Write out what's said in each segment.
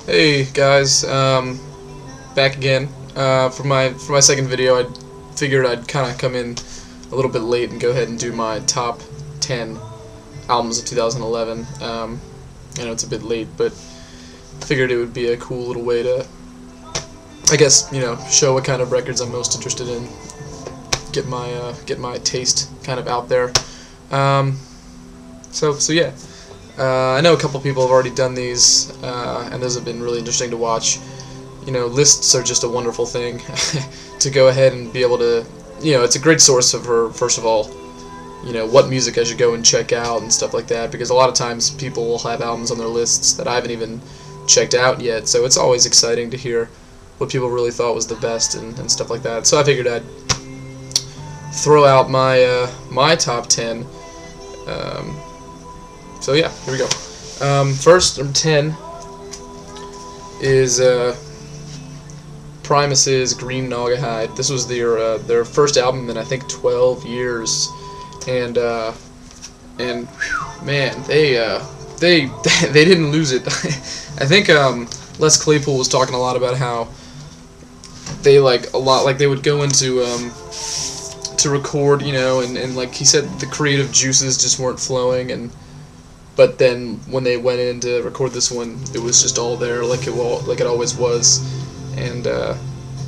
Hey guys, back again. For my second video, I figured I'd kind of come in a little bit late and go ahead and do my top 10 albums of 2011. I know it's a bit late, but figured it would be a cool little way to, I guess, show what kind of records I'm most interested in. Get my taste kind of out there. So yeah. I know a couple people have already done these, and those have been really interesting to watch. Lists are just a wonderful thing to go ahead and be able to, it's a great source of first of all, what music I should go and check out and stuff like that, because a lot of times people will have albums on their lists that I haven't even checked out yet, so it's always exciting to hear what people really thought was the best and stuff like that. So I figured I'd throw out my top 10. So yeah, here we go. First, number 10 is Primus's Green Naugahyde. This was their first album in I think 12 years, and man, they didn't lose it. I think Les Claypool was talking a lot about how they they would go into to record, and like he said, the creative juices just weren't flowing, but then when they went in to record this one, it was just all there, like it always was, and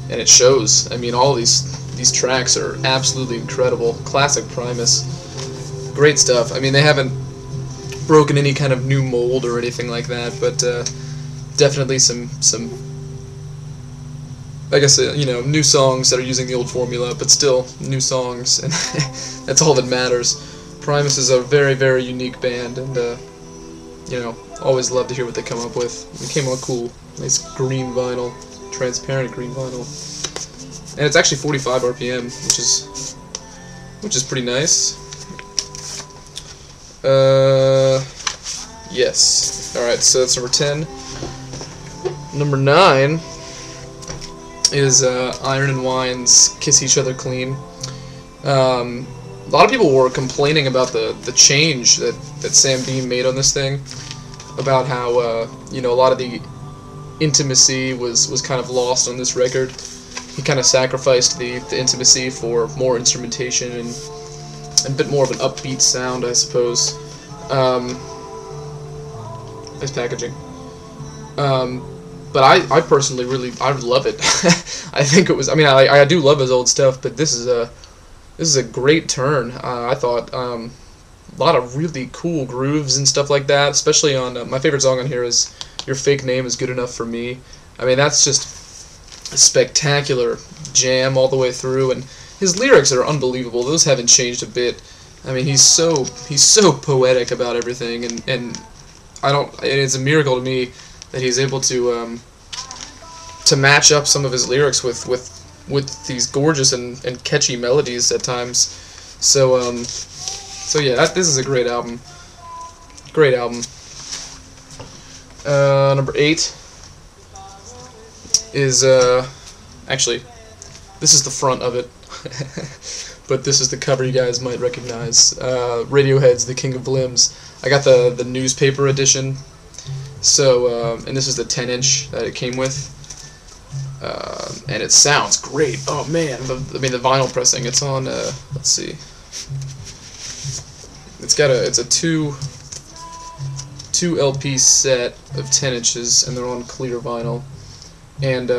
it shows. I mean, all these tracks are absolutely incredible. Classic Primus, great stuff. I mean, they haven't broken any kind of new mold or anything like that, but definitely some I guess new songs that are using the old formula, but still new songs, and that's all that matters. Primus is a very, very unique band, and always love to hear what they come up with. It came out cool, nice green vinyl, transparent green vinyl, and it's actually 45 RPM, which is pretty nice. Yes. All right, so that's number 10. Number 9 is Iron and Wine's "Kiss Each Other Clean." A lot of people were complaining about the change that Sam Dean made on this thing, about how a lot of the intimacy was kind of lost on this record. He kind of sacrificed the intimacy for more instrumentation and a bit more of an upbeat sound, I suppose. Nice packaging. But I personally I love it. I think it was. I mean, I do love his old stuff, but this is a great turn. I thought a lot of really cool grooves and stuff like that. Especially on my favorite song on here is "Your Fake Name Is Good Enough for Me." I mean, that's just a spectacular jam all the way through, and his lyrics are unbelievable. Those haven't changed a bit. I mean, he's so poetic about everything, and it's a miracle to me that he's able to match up some of his lyrics with these gorgeous and catchy melodies at times. So yeah, this is a great album. Great album. Number 8 is actually, this is the front of it, but this is the cover you guys might recognize. Radiohead's "The King of Limbs." I got the newspaper edition. So, and this is the 10-inch that it came with, and it sounds great. Oh man, I mean the vinyl pressing. It's on. Let's see. It's a two LP set of 10 inches, and they're on clear vinyl. And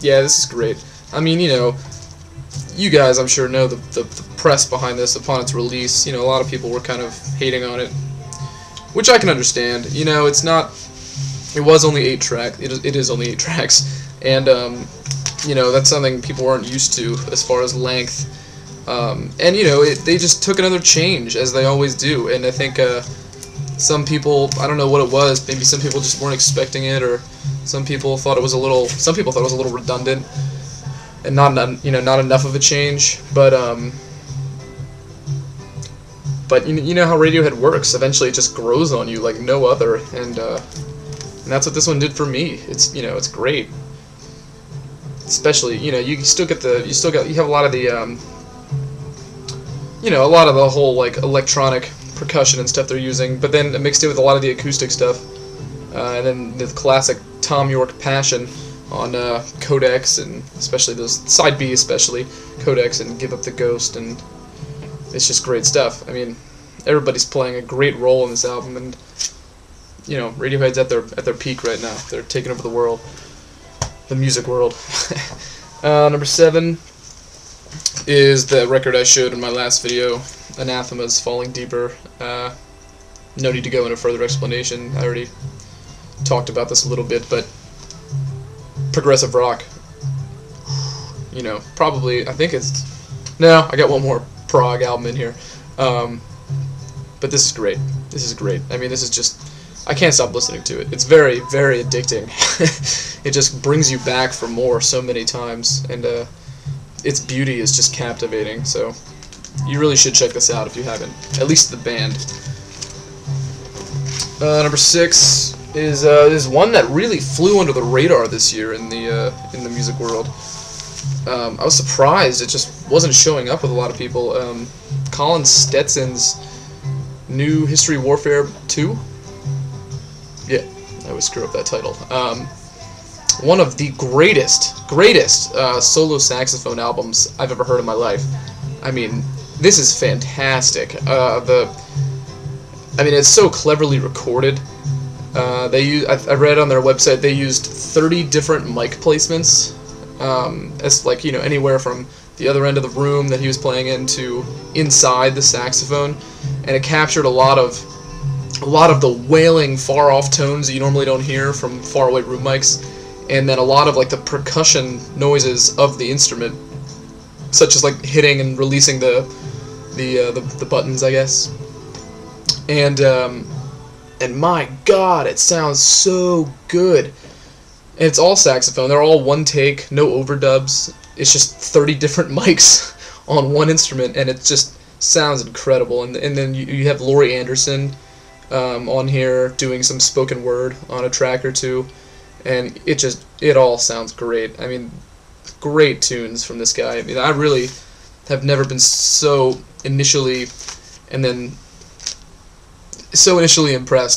yeah, this is great. I mean, you guys, I'm sure, know the press behind this upon its release. A lot of people were kind of hating on it, which I can understand. It's not. It was only 8 tracks. It is only 8 tracks, and that's something people weren't used to as far as length. And they just took another change, as they always do. And I think some people, I don't know what it was. Maybe some people just weren't expecting it, or some people thought it was a little. Some people thought it was a little redundant, and not enough of a change. But you know how Radiohead works. Eventually, it just grows on you like no other, and that's what this one did for me. It's great. Especially, you have a lot of the, a lot of the whole like electronic percussion and stuff they're using, but then mixed in with a lot of the acoustic stuff, and then the classic Tom York Passion on Codex, and especially those side B, especially Codex and Give Up the Ghost, and it's just great stuff. I mean, everybody's playing a great role in this album, and you know, Radiohead's at their peak right now. They're taking over the world, the music world. Number 7 is the record I showed in my last video, Anathema's Falling Deeper. No need to go into further explanation. I already talked about this a little bit, but progressive rock. You know, probably, I think it's... No, I got one more prog album in here. But this is great. This is great. I mean, this is just... I can't stop listening to it. It's very, very addicting. It just brings you back for more so many times, and its beauty is just captivating, so you really should check this out if you haven't. At least the band. Number 6 is one that really flew under the radar this year in the music world. I was surprised it just wasn't showing up with a lot of people. Colin Stetson's new History Warfare 2? Yeah, I always screw up that title. One of the greatest solo saxophone albums I've ever heard in my life. I mean, this is fantastic. I mean, it's so cleverly recorded. I read on their website they used 30 different mic placements. As like, you know, anywhere from the other end of the room that he was playing in to inside the saxophone, and it captured a lot of the wailing far off tones that you normally don't hear from far away room mics, and then a lot of like the percussion noises of the instrument, such as like hitting and releasing the buttons, I guess. And my God, it sounds so good. And it's all saxophone. They're all one take, no overdubs. It's just 30 different mics on one instrument, and it just sounds incredible. And then you have Laurie Anderson on here doing some spoken word on a track or two, and it all sounds great. I mean, great tunes from this guy. I mean, I really have never been so initially impressed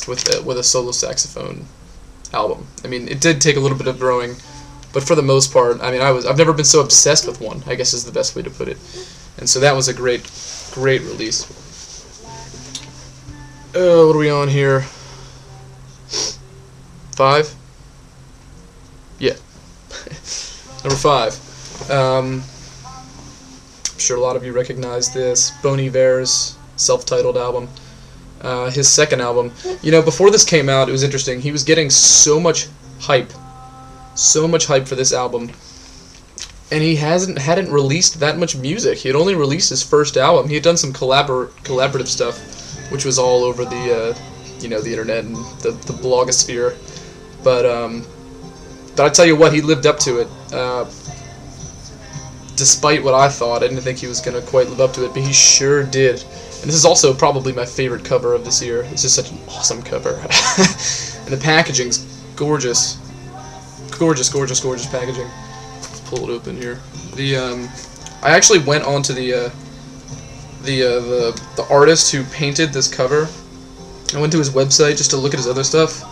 with a solo saxophone album. I mean, it did take a little bit of growing, but for the most part, I mean, I've never been so obsessed with one, I guess is the best way to put it. And so that was a great release. What are we on here? 5? Yeah. Number 5. I'm sure a lot of you recognize this. Bon Iver's self-titled album. His second album. You know, before this came out, it was interesting. He was getting so much hype for this album, and he hadn't released that much music. He had only released his first album. He had done some collaborative stuff, which was all over the the internet and the blogosphere. But I tell you what, he lived up to it. Despite what I thought, I didn't think he was gonna quite live up to it, but he sure did. And this is also probably my favorite cover of this year. It's just such an awesome cover. And the packaging's gorgeous. Gorgeous packaging. Let's pull it open here. I actually went on to the artist who painted this cover. I went to his website just to look at his other stuff,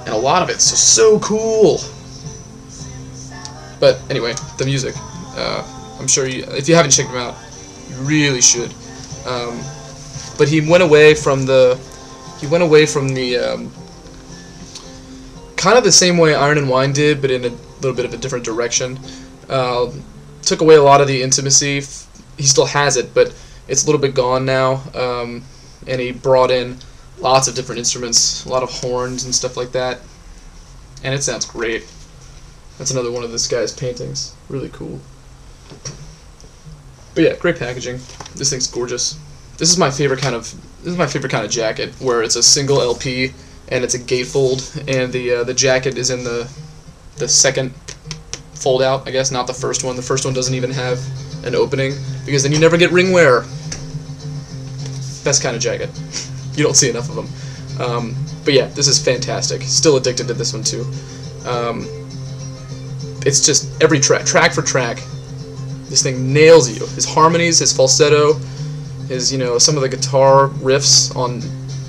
and a lot of it's just so cool. But anyway, the music. I'm sure if you haven't checked him out, you really should. But he went away from the kind of the same way Iron and Wine did, but in a little bit of a different direction. Took away a lot of the intimacy. He still has it, but it's a little bit gone now. And he brought in lots of different instruments, a lot of horns and stuff like that, and it sounds great. That's another one of this guy's paintings. Really cool. But yeah, great packaging. This thing's gorgeous. This is my favorite kind of jacket, where it's a single LP and it's a gatefold, and the jacket is in the second fold out, I guess, not the first one. The first one doesn't even have an opening, because then you never get ring wear. Best kind of jacket. You don't see enough of them. But yeah, this is fantastic. Still addicted to this one too. It's just every track for track, this thing nails you. His harmonies, his falsetto, his, some of the guitar riffs on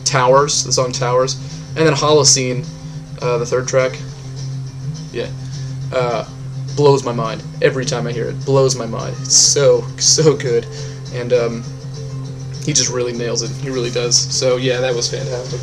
Towers, the song Towers, and then Holocene, the third track. Yeah. Blows my mind every time I hear it. Blows my mind. It's so good, and he just really nails it. He really does. So yeah, that was fantastic.